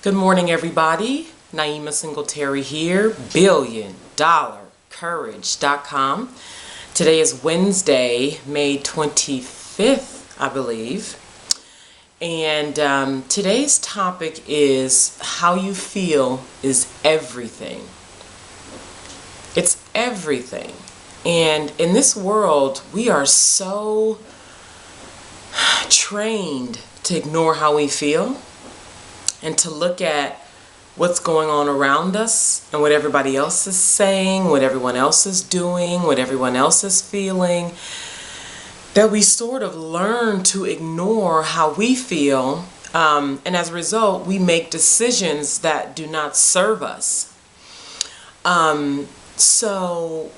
Good morning, everybody. Naima Singletary here, BillionDollarCourage.com. Today is Wednesday, May 25th, I believe. And today's topic is how you feel is everything. It's everything. And in this world, we are so trained to ignore how we feel and to look at what's going on around us and what everybody else is saying, what everyone else is doing, what everyone else is feeling, that we sort of learn to ignore how we feel, and as a result, we make decisions that do not serve us. So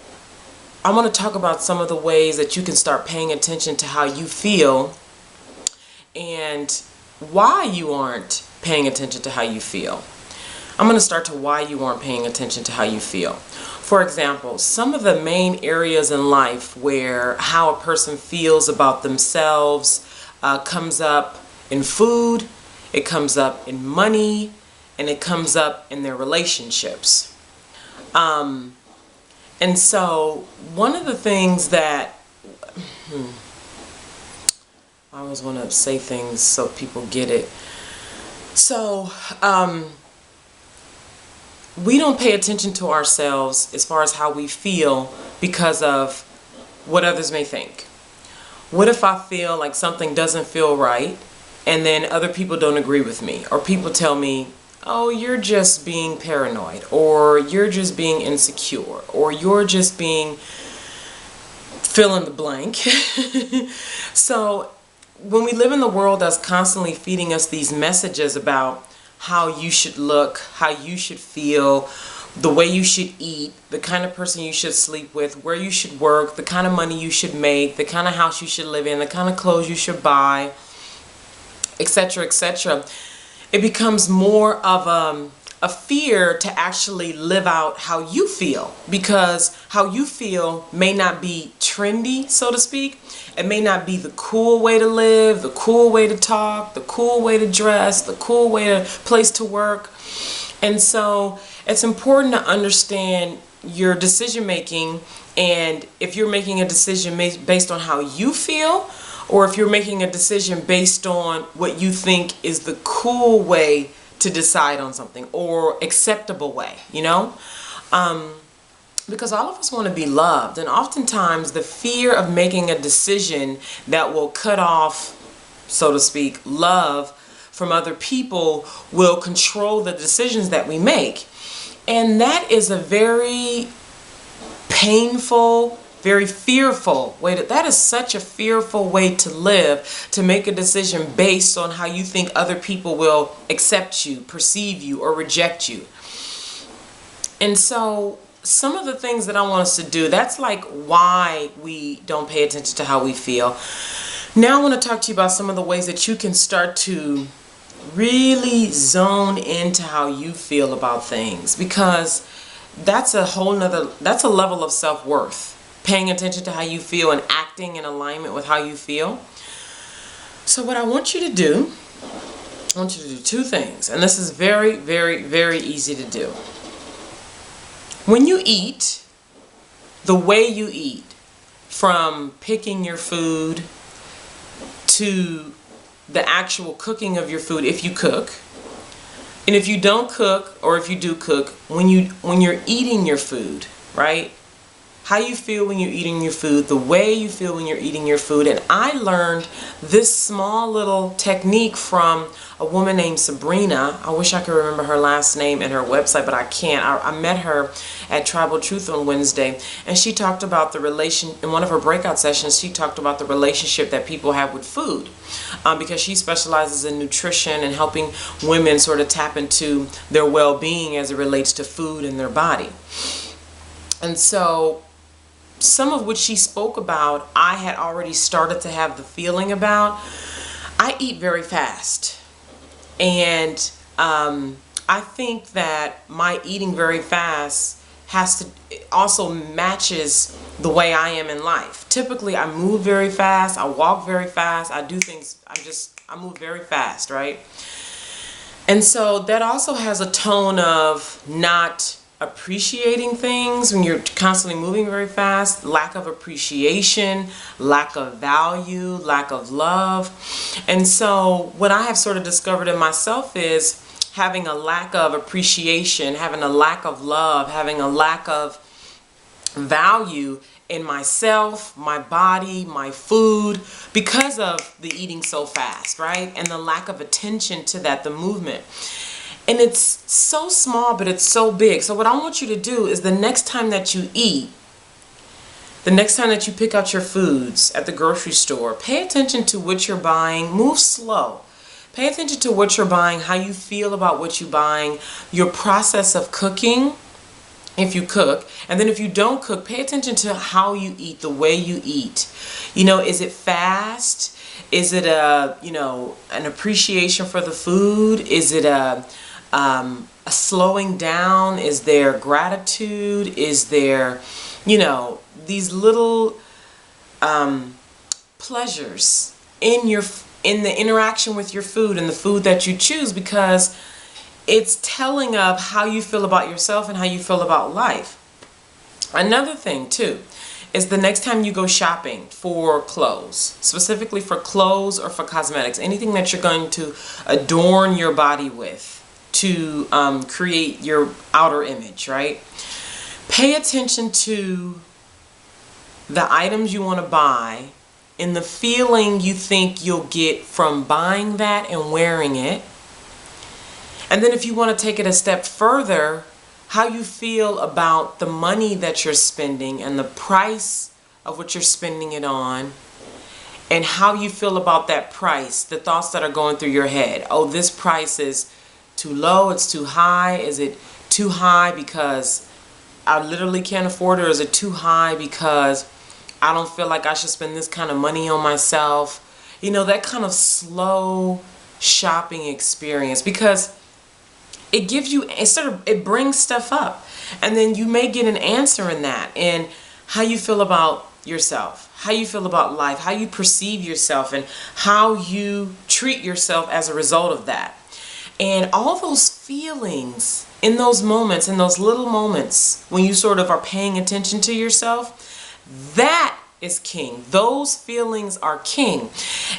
I want to talk about some of the ways that you can start paying attention to how you feel and why you aren't paying attention to how you feel. I'm going to start to why you aren't paying attention to how you feel. For example, some of the main areas in life where how a person feels about themselves comes up in food, it comes up in money, and it comes up in their relationships. And so one of the things that I always want to say things so people get it. So, we don't pay attention to ourselves as far as how we feel because of what others may think. What if I feel like something doesn't feel right and then other people don't agree with me, or people tell me, oh, you're just being paranoid, or you're just being insecure, or you're just being fill in the blank. So when we live in the world that's constantly feeding us these messages about how you should look, how you should feel, the way you should eat, the kind of person you should sleep with, where you should work, the kind of money you should make, the kind of house you should live in, the kind of clothes you should buy, etc., etc., it becomes more of a fear to actually live out how you feel, because how you feel may not be trendy, so to speak. It may not be the cool way to live, the cool way to talk, the cool way to dress, the cool way to place to work. And so it's important to understand your decision making, and if you're making a decision based on how you feel, or if you're making a decision based on what you think is the cool way to decide on something, or acceptable way, because all of us want to be loved, and oftentimes the fear of making a decision that will cut off, so to speak, love from other people will control the decisions that we make. And that is a very painful, very fearful way that is such a fearful way to live, to make a decision based on how you think other people will accept you, perceive you, or reject you. And so some of the things that I want us to do, that's like why we don't pay attention to how we feel. Now I want to talk to you about some of the ways that you can start to really zone into how you feel about things, because that's a level of self-worth. Paying attention to how you feel and acting in alignment with how you feel. So what I want you to do, two things, and this is very, very, very easy to do. When you eat, the way you eat, from picking your food to the actual cooking of your food, if you cook, and if you don't cook, or if you do cook, when you're eating your food, right? How you feel when you're eating your food, the way you feel when you're eating your food. And I learned this small little technique from a woman named Sabrina. I wish I could remember her last name and her website, but I can't. I met her at Tribal Truth on Wednesday, and she talked about in one of her breakout sessions, she talked about the relationship that people have with food, because she specializes in nutrition and helping women sort of tap into their well-being as it relates to food and their body. And so some of which she spoke about, I had already started to have the feeling about. I eat very fast, and I think that my eating very fast also matches the way I am in life. Typically, I move very fast, I walk very fast, I do things, I move very fast, right? And so that also has a tone of not appreciating things when you're constantly moving very fast, lack of appreciation, lack of value, lack of love. And so what I have sort of discovered in myself is having a lack of appreciation, having a lack of love, having a lack of value in myself, my body, my food, because of the eating so fast, right? And the lack of attention to that, the movement. And it's so small, but it's so big. So what I want you to do is the next time that you eat, the next time that you pick out your foods at the grocery store, pay attention to what you're buying. Move slow. Pay attention to what you're buying, how you feel about what you're buying, your process of cooking, if you cook. And then if you don't cook, pay attention to how you eat, the way you eat. You know, is it fast? Is it an appreciation for the food? Is it a slowing down? Is there gratitude? Is there, these little pleasures in the interaction with your food and the food that you choose, because it's telling of how you feel about yourself and how you feel about life. Another thing too is the next time you go shopping for clothes, specifically for clothes or for cosmetics, anything that you're going to adorn your body with to create your outer image, right? Pay attention to the items you want to buy and the feeling you think you'll get from buying that and wearing it. And then if you want to take it a step further, how you feel about the money that you're spending and the price of what you're spending it on, and how you feel about that price, the thoughts that are going through your head. Oh, this price is too low, it's too high. Is it too high because I literally can't afford it, or is it too high because I don't feel like I should spend this kind of money on myself? You know, that kind of slow shopping experience, because it gives you, it brings stuff up, and then you may get an answer in that, and how you feel about yourself, how you feel about life, how you perceive yourself, and how you treat yourself as a result of that. And all those feelings in those moments, in those little moments when you sort of are paying attention to yourself, that is king. Those feelings are king.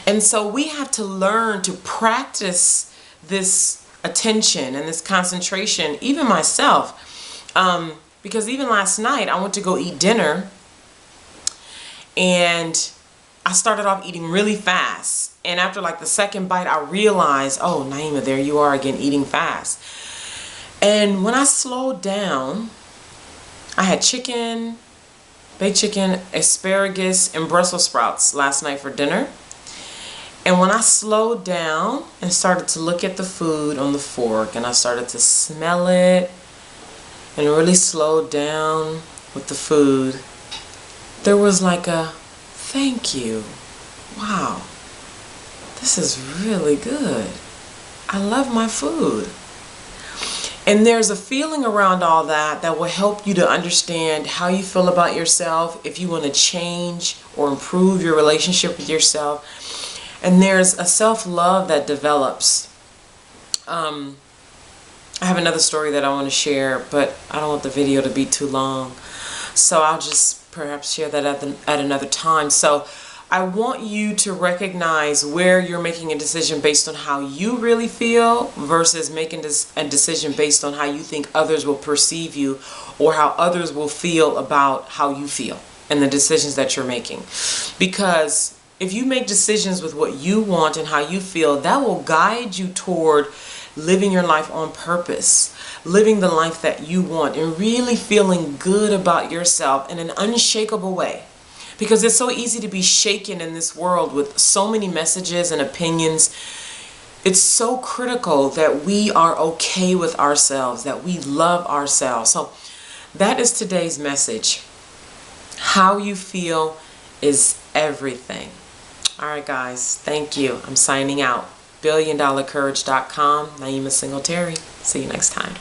And so we have to learn to practice this attention and this concentration, even myself, because even last night I went to go eat dinner, and I started off eating really fast, and after like the second bite I realized, oh, Naima, there you are again, eating fast. And when I slowed down, I had chicken, baked chicken, asparagus, and Brussels sprouts last night for dinner. And when I slowed down and started to look at the food on the fork, and I started to smell it and really slowed down with the food, there was like a thank you. Wow, this is really good. I love my food. And there's a feeling around all that that will help you to understand how you feel about yourself, if you want to change or improve your relationship with yourself. And there's a self-love that develops. I have another story that I want to share, but I don't want the video to be too long. So I'll just perhaps share that at another time. So I want you to recognize where you're making a decision based on how you really feel versus making a decision based on how you think others will perceive you, or how others will feel about how you feel and the decisions that you're making. Because if you make decisions with what you want and how you feel, that will guide you toward living your life on purpose, living the life that you want, and really feeling good about yourself in an unshakable way. Because it's so easy to be shaken in this world with so many messages and opinions. It's so critical that we are okay with ourselves, that we love ourselves. So that is today's message. How you feel is everything. All right, guys. Thank you. I'm signing out. BillionDollarCourage.com. Naima Singletary. See you next time.